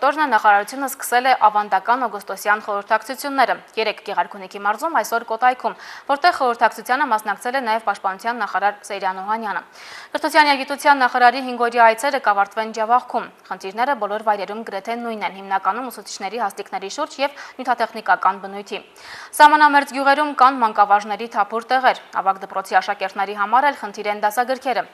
4-րդ օրն նախարարությունը սկսել է ավանդական օգոստոսյան խորհրդակցությունները 3 Գեղարքունիքի մարզում, այսօր Կոտայքում, որտեղ խորհրդակցությանը մասնակցել է նաև Պաշտպանության նախարար Սեյրան Օհանյանը։ Կրթության և գիտության նախարարի 5 օրյա այցերը կավարտվեն Ջավախքում։ Խնդիրները բոլոր վայրերում գրեթե նույնն են, հիմնականում ուսուցիչների հաստիքների շուրջ և նյութատեխնիկական բնույթի։ Սահմանամերձ գյուղերում կան մանկավարժների թափուր տեղեր, ավագ դպրոցի աշակերտների համար էլ խնդիր են դասագրքերը։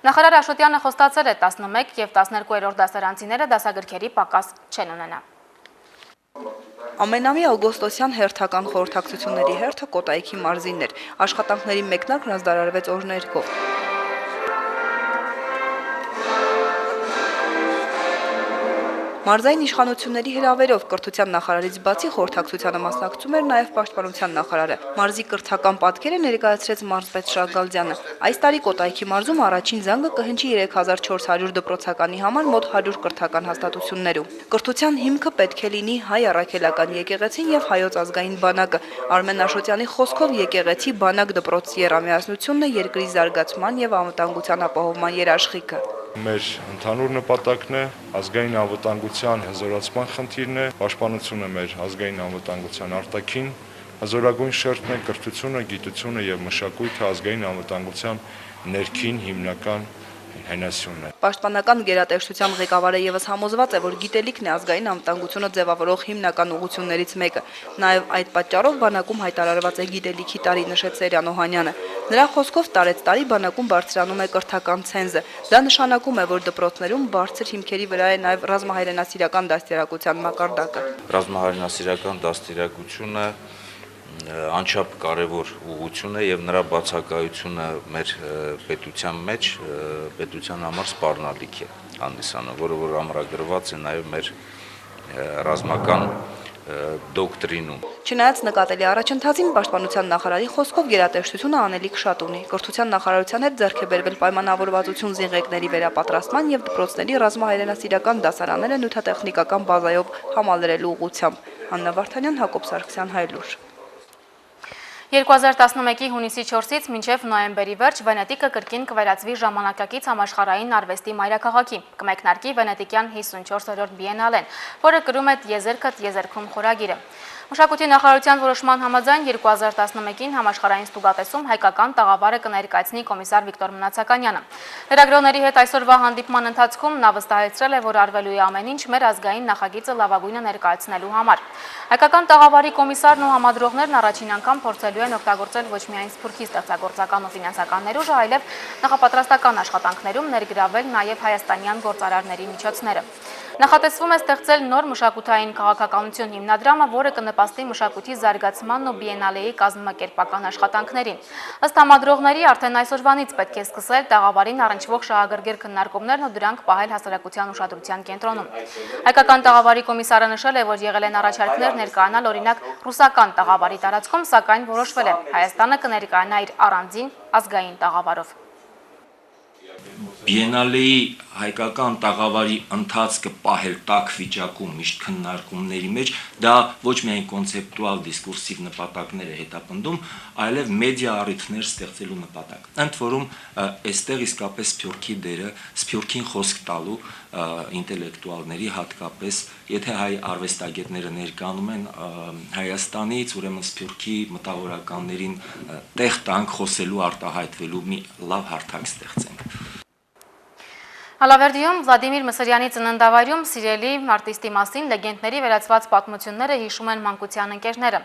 Նախարար Աշոտյանը խոստացել է 11 և 12-րդ դասարանցիները դասագրքերի պակաս չեն ունենա։ Ամենամյա օգոստոսյան հերթական խորհրդակցությունների հերթը Կոտայքի մարզինն էր։ Աշխատանքների մեկնարկն ազդարարվեց օրներկով։ Մարզային իշխանությունների հրավերով կրթության նախարարից բացի խորհրդակցությանը մասնակցում էր նաև Պաշտպանության նախարարը։ Մարզի կրթական պատկերը ներկայացրեց մարզպետ Շահգալդյանը։ Այս տարի Կոտայքի մարզում առաջին զանգը կհնչի 3400 դպրոցականի համար մոտ 100 կրթական հաստատություններում։ Կրթության հիմքը պետք է լինի հայ առաքելական եկեղեցին եւ հայոց ազգային բանակը։ Արմեն Աշոտյանի խոսքով եկեղեցի բանակ դպրոցի երամիասնությունն է երկրի զարգացման եւ անվտանգության ապահովման երաշխիքը։ Մեր ընդհանուր նպատակն է ազգային անվտանգության հզորացման խնդիրն է, պաշտպանությունը մեր ազգային անվտանգության արտաքին հզորագույն շերտն է, կրթությունը, գիտությունը եւ մշակույթը ազգային անվտանգության ներքին հիմնական հենասյունն է։ Պաշտպանական գերատեսչության ղեկավարը եւս համոզված է, որ գիտելիքն է ազգային անվտանգությունը ձևավորող հիմնական ուղղություններից մեկը։ Նաեւ այդ պատճառով բանակում հայտարարված է գիտելիքի տարի, նշեց Սեյրան Օհանյանը։ Նրա խոսքով տարեցտարի բանակում բարձրանում է կրթական ցենզը։ Դա նշանակում է, որ դպրոցներում բարձր հիմքերի վրա է նաեւ ռազմահայրենասիրական դաստիարակության մակարդակը։ Ռազմահայրենասիրական դաստիարակությունը անչափ կարևոր ուղղություն է եւ նրա բացակայությունը մեր պետության մեջ պետության համար սպառնալիք է հանդիսանում, որը ամրագրված է նաեւ մեր ռազմական դոկտրինում։ Չնայած նկատելի առաջընթացին Պաշտպանության նախարարի խոսքով գերատեսչությունը անելիք շատ ունի։ Կրթության նախարարության հետ ձեռք է բերվել պայմանավորվածություն զինղեկների վերապատրաստման եւ դպրոցների ռազմահայրենասիրական դասարանները նյութատեխնիկական բազայով համալրելու ուղղությամբ։ Աննա Վարդանյան, Հակոբ Սարգսյան, Հայլուր։ 2011-ի հունիսի 4-ից մինչև նոյեմբերի վերջ Վենետիկը կրկին կվերածվի ժամանակակից համաշխարհային արվեստի մայրաքաղաքի, կմեկնարկի վենետիկյան 54-րդ բիենալեն, որը կրում է «Եզերքդ եզերքում» խորագիրը։ Մշակույթի նախարարության որոշման համաձայն 2011-ին համաշխարհային ստուգատեսում հայկական տաղավարը կներկայացնի կոմիսար Վիկտոր Մնացականյանը։ Լրագրողների հետ այսօրվա հանդիպման ընթացքում նա վստահեցրել է, որ արվելու է ամեն ինչ մեր ազգային նախագիծը լավագույնը ներկայացնելու համար։ Հայկական տաղավարի կոմիսարն ու համադրողներն առաջին անգամ փորձելու են օգտագործել ոչ միայն Սփյուռքի ստեղծագործական ու ֆինանսական ներուժը, այլև նախապատրաստական աշխատանքներում ներգրավել նաև հայաստանյան գործարարների միջոցները։ Նախատեսվում է ստեղծել նոր մշակութային քաղաքականություն հիմնադրամը, որը կնպաստի մշակույթի զարգացմանն ու բիենալեի կազմակերպական աշխատանքներին։ Ըստ համադրողների արդեն այսօրվանից պետք է սկսել տաղավարին առնչվող շահագրգիռ քննարկումներն ու դրանք պահել հասարակության ուշադրության կենտրոնում։ Հայկական տաղավարի կոմիսարը նշել է, որ եղել են առաջարկներ ներկայանալ օրինակ ռուսական տաղավարի տարածքում, սակայն որոշվել է Հայաստանը կներկայանա իր առանձին ազգային տաղավարով։ Բիենալեի հայկական տաղավարի ընթացքը պահել տաք վիճակում միշտ քննարկումների մեջ, դա ոչ միայն կոնցեպտուալ դիսկուրսիվ նպատակներ է հետապնդում, այլև մեդիա առիթներ ստեղծելու նպատակ։ Ընդ որում, այստեղ իսկապես Սփյուռքի դերը, Սփյուռքին խոսք տալու ինտելեկտուալների հատկապես, եթե հայ արվեստագետները ներկայանում են Հայաստանից, ուրեմն Սփյուռքի մտավորականներին տեղ տանք խոսելու, արտահայտվելու մի լավ հարթակ ստեղծենք։ Ալավերդիում Վլադիմիր Մսրյանի ծննդավայրում սիրելի արտիստի մասին լեգենդների վերածված պատմությունները հիշում են մանկության ընկերները։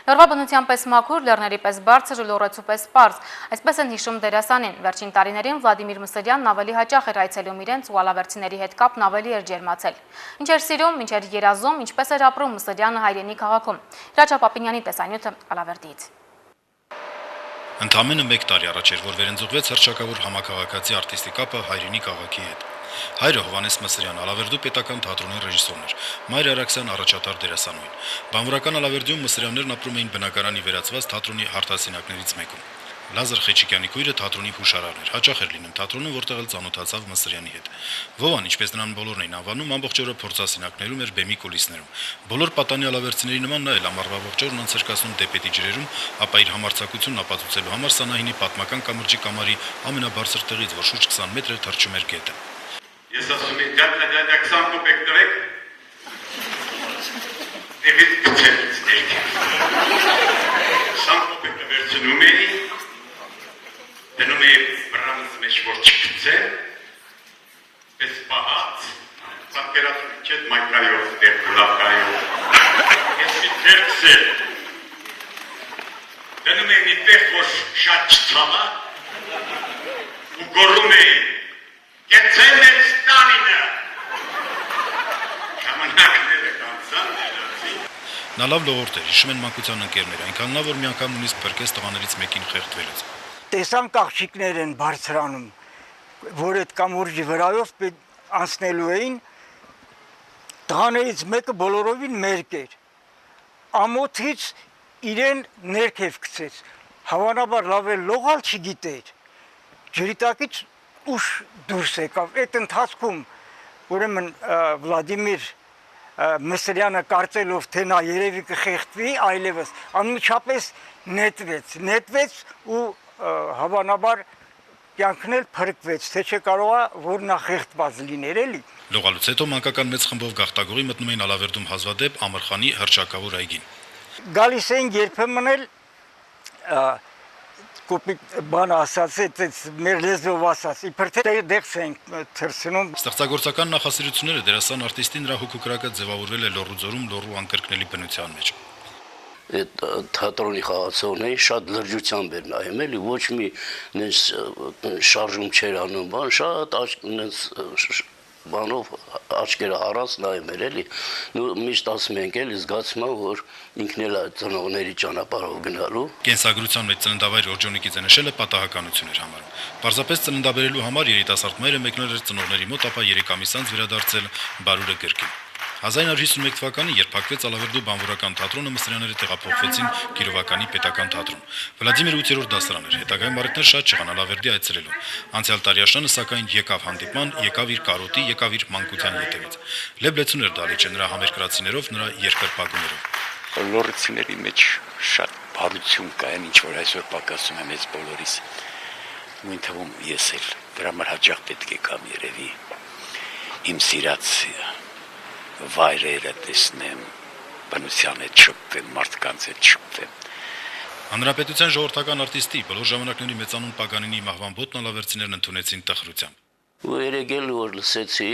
Լորվա բնության պես մաքուր, լեռների պես բարձր ու լորեցու պես պարզ, այսպես են հիշում դերասանին։ Վերջին տարիներին Վլադիմիր Մսրյանն ավելի հաճախ էր այցելում իրենց ու ալավերդցիների հետ կապն ավելի էր ջերմացել։ Ինչ էր սիրում, ինչ էր երազում, ինչպես էր ապրում Մսրյանը հայրենի քաղաքում։ Հրաչյա Պապինյանի տեսանյութը Ալավերդիից։ Ընդամենը 1 տարի առաջ էր, որ վերընձուղվեց հռչակավոր համաքաղաքացի արտիստի կապը հայրենի քաղաքի հետ։ Հայրը Հովհաննես Մսրյան Ալավերդու պետական թատրոնի ռեժիսորն էր, մայրը Արաքսյան առաջատար դերասանուհին։ Բանվորական Ալավերդիում Մսրյաններն ապրում էին բնակարանի վերածված թատրոնի հարթասենյակներից մեկում։ Լազար Խեչիկյանի քույրը թատրոնի հուշարարն էր, հաճախ էր լինում թատրոնում, որտեղ էլ ծանոթացավ Մսրյանի հետ։ Վովան, ինչպես նրան բոլորն էին անվանում, ամբողջ օրը փորձասենյակներում էր բեմի կուլիսներում։ Բոլոր պատանի ալավերդցիների նման նա էլ ամառվա ողջ օրն անց էր կացնում դեպետի ջրերում, ապա իր համարձակությունն ապացուցելու համար Սանահինի պատմական կամրջի կամարի ամենաբարձր տեղից, որ շուրջ 20 մետր էր թռչում էր գետը։ Ես ասում եմ, դե 20 կոպեկ տվեք, След майкариով դեր գլավկայով ես դերքս է դնում եմ իպեղ որ շատ չթամա ու գորում է կեցել է Ստալինը ժամանակները կանցան դելացի Նա լավ լողորդ էր, հիշում են մանկության ընկերները, այնքան լավ, որ մի անգամ նույնիսկ փրկեց տղաներից մեկին խեղդվելուց։ Տեսանք աղջիկներ են բարձրանում, որ այդ կամուրջի վրայով անցնելու էին, տղաներից մեկը բոլորովին մերկ էր, ամոթից իրեն ներքև գցեց, հավանաբար լավ էլ լողալ չգիտեր, ջրիտակից ուշ դուրս եկավ, այդ ընթացքում ուրեմն Վլադիմիր Մսրյանը կարծելով, թե նա երևի կխեղդվի, այլևս անմիջապես նետվեց ու հավանաբար կյանքն էլ փրկվեց, թե չկարողա, որ նա խեղդված լիներ էլի։ Լողալուց հետո մանկական մեծ խմբով գաղտագողի մտնում էին Ալավերդում հազվադեպ Ամրխանի հռչակավոր այգին։ Գալիս էին երբեմն էլ կոպիտ բան ասած, մեր լեզվով ասած, իբր թե դեղս ենք թռցնում։ Ստեղծագործական նախասիրությունները դերասան արտիստի նրա հոգուկրակը ձևավորվել է Լոռուձորում լոռու անկրկնելի բնության մեջ։ Այդ թատրոնի խաղացողներին շատ լրջությամբ էր նայում, էլի ոչ մի շարժում չէր անում, բան շատ բանով աչքերը առած նայում էր, էլի, միշտ ասում ենք էլի զգացում որ ինքն էլ ծնողների ճանապարհով գնալու։ Կենսագրության մեջ ծննդավայր Օրջոնիկիձը նշել է պատահականություն էր համարում։ Պարզապես ծննդաբերելու համար երիտասարդ մայրը մեկնել էր ծնողների մոտ, ապա 3 ամիս անց վերադարձել բարուրը գրկին։ 1951 թվականին, երբ փակվեց Ալավերդու բանվորական թատրոնը, Մսրյանները տեղափոխվեցին Կիրովականի պետական թատրոն։ Վլադիմիրը 8-րդ դասարան էր, հետագայում առիթներ շատ չեղան Ալավերդի այցելելու։ Անցյալ տարի աշնանը սակայն եկավ հանդիպման, եկավ իր կարոտի, եկավ իր մանկության ետևից։ Լեբլեցուն էր դալիճը նրա համերկրացիներով, նրա երկրպագուներով։ Լոռիցիների մեջ շատ բարություն կա, ինչ որ այսօր պակասում է մեծ բոլորիս։ Նույն թվում ես էլ դրա համար հաճախ պետք է կամ երևի իմ սիրած վայրերը տեսնեմ, բնության հետ շփվեմ, մարդկանց հետ շփվեմ։ Հանրապետության ժողովրդական արտիստի բոլոր ժամանակների մեծանուն Պագանինի մահվան բոտն ալավերցիներն ընդունեցին տխրությամբ։ Ու երեգել որ լսեցի,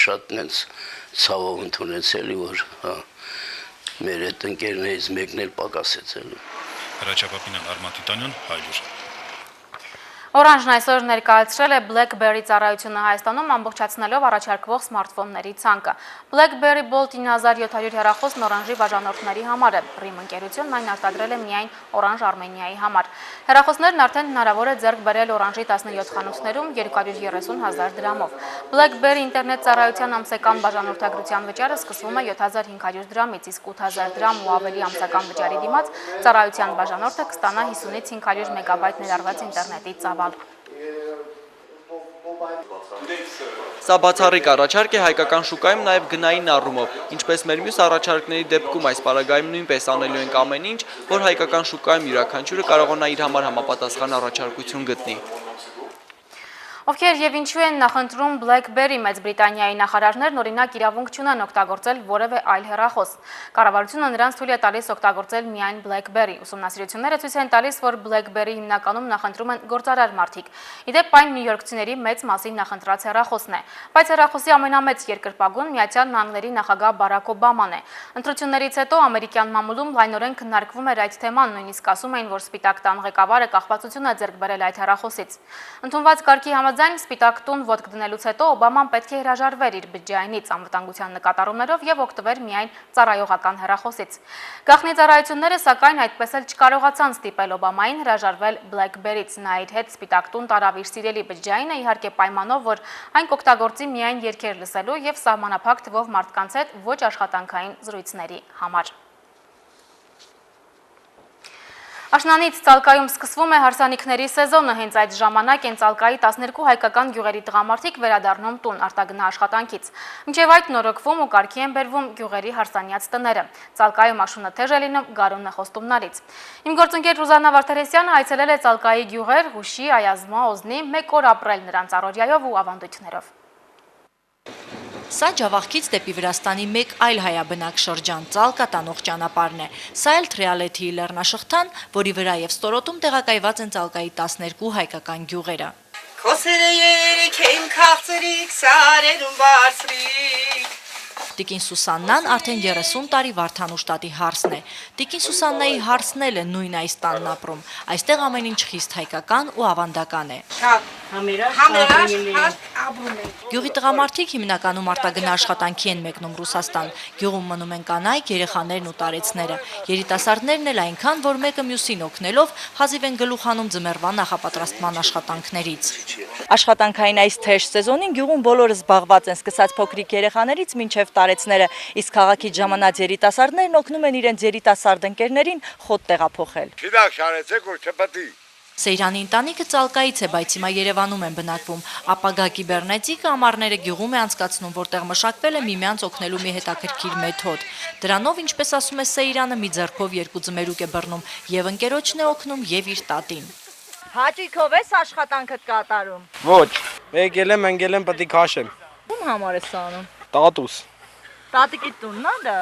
շատ նենց ցավով ընդունեցելի որ մեր այդ ընկերներից մեկն էլ պակասեց էլի։ Հրաչապապինյան Արման Տիտանյան, Հայլուր։ Օրանժն այսօր ներկայացրել է BlackBerry ծառայությունը Հայաստանում ամբողջացնելով առաջարկվող սմարթֆոնների ցանկը։ BlackBerry Bold 9700 հեռախոսն Օրանժի բաժանորդների համար է։ RIM ընկերությունն այն արտադրել է միայն Օրանժ Արմենիայի համար։ Հեռախոսներն արդեն հնարավոր է ձեռք բերել Օրանժի 17 խանութներում 230,000 դրամով։ BlackBerry ինտերնետ ծառայության ամսական բաժանորդագրության վճարը սկսվում է 7500 դրամից, իսկ 8000 դրամ ու ավելի ամսական վճարի դիմաց ծառայության բաժանորդը կստանա 50-ից 500 մեգաբայթ ներառված ինտերնետի ծավալ։ Սա բացառիկ առաջարկ է հայկական շուկայում նաև գնային առումով, ինչպես մեր մյուս առաջարկների դեպքում այս պարագայում նույնպես անելու ենք ամեն ինչ, որ հայկական շուկայում յուրաքանչյուրը կարողանա իր համար համապատասխան առաջարկություն գտնի։ Ովքեր եւ ինչու են նախընտրում BlackBerry Մեծ Բրիտանիայի նախարարներն օրինակ իրավունք չունեն օգտագործել որևէ այլ հեռախոս։ Կառավարությունը նրանց թույլ է տալիս օգտագործել միայն BlackBerry։ Ուսումնասիրությունները ցույց են տալիս, որ BlackBerry հիմնականում նախընտրում են գործարար մարդիկ։ Իդեպ այն նյույորքցիների մեծ մասի նախընտրած հեռախոսն է։ Բայց հեռախոսի ամենամեծ երկրպագուն Միացյալ Նահանգների նախագահ Բարակ Օբաման է։ Ընտրություններից հետո ամերիկյան մամուլում լայնորեն քննարկվում էր այդ թեման, նույնիսկ ասում էին, որ Սպիտակ տան ղեկավարը կախվածություն է ձեռք բերել այդ հեռախոսից։ Ընդունված կարգի համաձայն Սպիտակ տուն ոտք դնելուց հետո Օբաման պետք է հրաժարվեր իր բջջայինից անվտանգության նկատառումներով եւ օգտվեր միայն ծառայողական հեռախոսից։ Գաղտնի ծառայությունները սակայն այդպես էլ չկարողացան ստիպել Օբամային հրաժարվել BlackBerry-ից։ Նա իր հետ Սպիտակ տուն տարավ իր սիրելի բջջայինը, իհարկե պայմանով, որ այն կօգտագործի միայն երգեր լսելու եւ սահմանափակ թվով մարդկանց հետ ոչ աշխատանքային զրույցների համար։ Աշնանից Ծալկայում սկսվում է հարսանիքների սեզոնը, հենց այդ ժամանակ են Ծալկայի 12 հայկական գյուղերի տղամարդիկ վերադառնում տուն արտագնա աշխատանքից։ Մինչև այդ նորոգվում ու կարգի են բերվում գյուղերի հարսանյաց տները։ Ծալկայում աշունը թեժ է լինում, գարունն է խոստումնալից։ Իմ գործընկեր Ռուզաննա Վարդերեսյանը այցելել է Ծալկայի գյուղեր, Հուշի, Այազմա, Օզնի, մեկ օր ապրել նրանց առօրյայով ու ավանդույթներով։ Սա Ջավախքից դեպի Վրաստանի մեկ այլ հայաբնակ շրջան Ծալկա տանող ճանապարհն է։ Սա էլ Թրիալեթիի լեռնաշղթան, որի վրա եւ ստորոտում տեղակայված են Ծալկայի 12 հայկական գյուղերը։ Քոսերը երեք եմ քաղցրիկ, սարերում բարձրիկ։ Տիկին Սուսաննան արդեն 30 տարի Վարդանուշ տատի հարսն է։ Տիկին Սուսաննայի հարսն էլ է նույն այս տանն ապրում։ Այստեղ ամեն ինչ խիստ հայկական ու ավանդական է։ Գյուղի տղամարդիկ հիմնականում արտագնա աշխատանքի են մեկնում Ռուսաստան։ Գյուղում մնում են կանայք, երեխաներն ու տարեցները։ Երիտասարդներն էլ այնքան, որ մեկը մյուսին օգնելով հազիվ են գլուխ հանում ձմեռվա նախապատրաստման աշխատանքներից։ Աշխատանքային այս թեժ սեզոնին գյուղում բոլորը զբաղված են, սկսած փոքրիկ երեխաներից մինչև տարեցները, իսկ քաղաքից ժամանած երիտասարդներն օգնում են իրենց երիտասարդ ընկերներին խոտ տեղափոխել։ Սեյրանի ընտանիքը Ծալկայից է, բայց հիմա Երևանում են բնակվում։ Ապագա կիբերնետիկը ամառները գյուղում է անցկացնում, որտեղ մշակվել է միմյանց օգնելու մի հետաքրքիր մեթոդ։ Դրանով, ինչպես ասում է Սեյրանը, մի ձեռքով երկու ձմերուկ է բռնում, եւ ընկերոջն է օգնում, եւ իր տատին։ Հաճույքով ես աշխատանքդ կատարում։ Ոչ, եկել եմ, ընկել եմ, պետք է քաշեմ։ Ում համար ես անում։ Տատուս։ Տատիկի տունն է դա։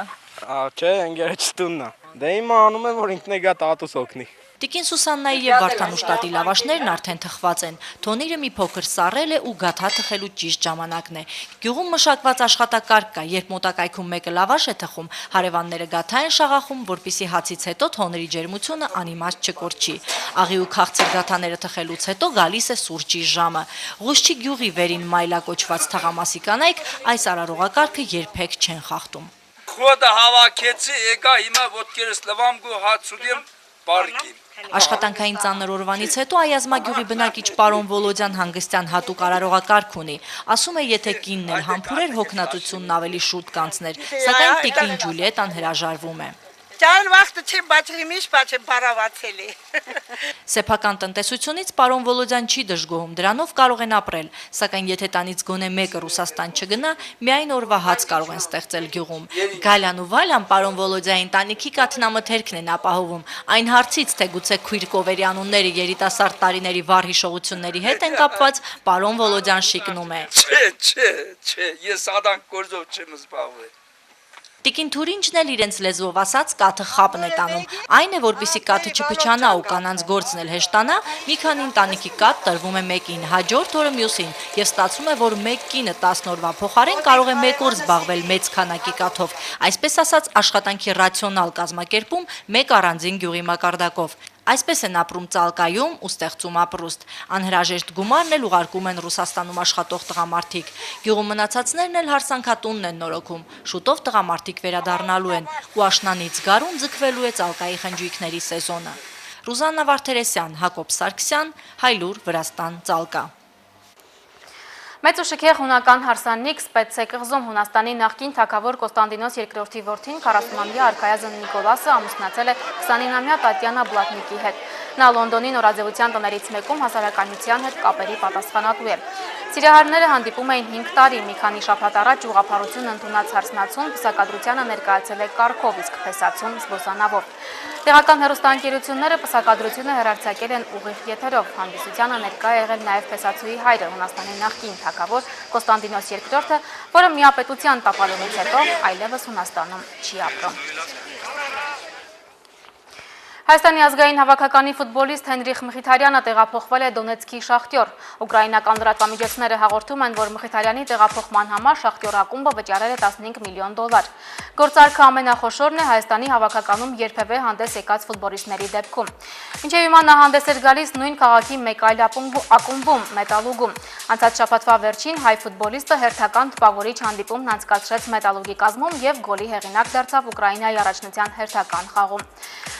Չէ, ընկերոջ տունն է։ Դե հիմա անում եմ, որ ինքն է գա տատուս օգնի։ Տիկին Սուսաննայի եւ Վարդանուշ տատի լավաշներն արդեն թխված են։ Թոնիրը մի փոքր սառել է ու գաթա թխելու ճիշտ ժամանակն է։ Գյուղում մշակված աշխատակարգ կա, երբ մոտակայքում մեկը լավաշ է թխում, հարևանները գաթա են շաղախում, որպիսի հացից հետո թոնիրի ջերմությունը անիմաստ չկորչի։ Աղի ու քաղցր գաթաները թխելուց հետո գալիս է սուրճի ժամը։ Ղուշչի գյուղի վերին մայլակոչված թաղամասի կանայք այս արարողակարգը երբեք չեն խախտում։ Խոդը հավաքեցի, եկա հիմա ոտքերս լվամ գու հաց ուտեմ բարիկին։ Աշխատանքային ծանր օրվանից հետո Այազմա գյուղի բնակիչ պարոն Վոլոդյան հանգստյան հատուկ արարողակարգ ունի։ Ասում է, եթե կինն էլ համբուրեր, հոգնածությունն ավելի շուտ կանցներ, սակայն տիկին Ջուլիետան հրաժարվում է։ Ճան վաղտը չեմ բաչի միշտ բաչեմ բարավացել է։ Սեփական տնտեսությունից պարոն Վոլոդյան չի դժգոհում, դրանով կարող են ապրել, սակայն եթե տանից գոնե մեկը Ռուսաստան չգնա, միայն օրվա հաց կարող են ստեղծել գյուղում։ Գալյան ու Վալյան պարոն Վոլոդյայի ընտանիքի կաթնամթերքն են ապահովում, այն հարցից, թե գուցե քույր կովերի անունները երիտասարդ տարիների վառ հիշողությունների հետ են կապված, պարոն Վոլոդյան շիկնում է։ Չէ, ես ադանք գործով չեմ զբաղվել։ Տիկին Թուրինջն էլ իրենց լեզվով ասած կաթը խապն է տանում։ Այն է, որպեսզի կաթը չփչանա ու կանանց գործն էլ հեշտանա, մի քանի ընտանիքի կաթ տրվում է մեկին, հաջորդ օրը մյուսին, եւ ստացվում է, որ մեկ կինը 10 օրվա փոխարեն կարող է մեկ օր զբաղվել մեծ քանակի կաթով։ Այսպես ասած, աշխատանքի ռացիոնալ կազմակերպում մեկ առանձին գյուղի մակարդակով։ Այսպես են ապրում Ծալկայում ու ստեղծում ապրուստ։ Անհրաժեշտ գումարն էլ ուղարկում են Ռուսաստանում աշխատող տղամարդիկ։ Գյուղում մնացածներն էլ հարսանքատունն են նորոգում։ Շուտով տղամարդիկ վերադառնալու են ու աշնանից գարուն ձգվելու է Ծալկայի խնջույքների սեզոնը։ Ռուզաննա Վարդերեսյան, Հակոբ Սարգսյան, Հայլուր, Վրաստան, Ծալկա։ Մեծ ու շքեղ հունական հարսանիք Սպեցե կղզում Հունաստանի նախկին թագավոր Կոստանդինոս II որդին 40-ամյա արքայազն Նիկոլասը ամուսնացել է 29-ամյա Տատյանա Բլատնիկի հետ։ Նա Լոնդոնի նորաձևության տներից մեկում հասարակայնության հետ կապերի պատասխանատու է։ Սիրահարները հանդիպում էին 5 տարի, մի քանի շաբաթ առաջ ուղղափառություն ընդունած հարսնացուն պսակադրությանը ներկայացել է կառքով, իսկ փեսացուն զբոսանավով։ Տեղական հեռուստաընկերությունները պսակադրությունը հեռարձակել են ուղիղ եթերով։ Հանդիսությանը ներկա է եղել նաև փեսացուի հայրը, Հունաստանի նախկին թագավոր Կոստանդինոս II, որը միապետության տապալումից հետո այլևս Հունաստանում չի ապրում։ Հայաստանի ազգային հավաքականի ֆուտբոլիստ Հենրիխ Մխիթարյանը տեղափոխվել է Դոնեցկի Շախտյոր։ Ուկրաինական լրատվամիջոցները հաղորդում են, որ Մխիթարյանի տեղափոխման համար Շախտյոր ակումբը վճարել է $15 միլիոն։ Գործարքը ամենախոշորն է Հայաստանի հավաքականում երբևէ հանդես եկած ֆուտբոլիստների դեպքում։ Մինչև հիմա նա հանդես էր գալիս նույն քաղաքի մեկ այլ ակումբում Մետալուգում։ Անցած շաբաթվա վերջին հայ ֆուտբոլիստը հերթական տպավորիչ հանդիպումն անցկացրեց Մետալուգի կազմում եւ գոլի հեղինակ դարձավ Ուկրաինայի առաջնության հերթական խաղում։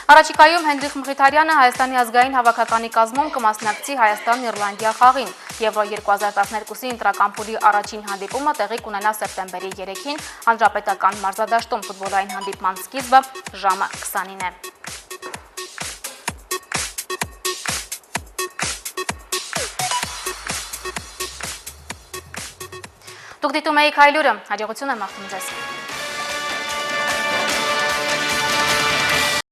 Առաջիկայում Հենրիխ Մխիթարյանը Հայաստանի ազգային հավաքականի կազմում կմասնակցի Հայաստան-Իռլանդիա խաղին։ Եվրո 2012-ի ընտրական փուլի առաջին հանդիպումը տեղի կունենա սեպտեմբերի 3-ին Հանրապետական մարզադաշտում։ Ֆուտբոլային հանդիպման սկիզբը ժամը 20-ին է։ Դուք դիտում եք Հայլուրը, հաջողություն եմ մաղթում ձեզ։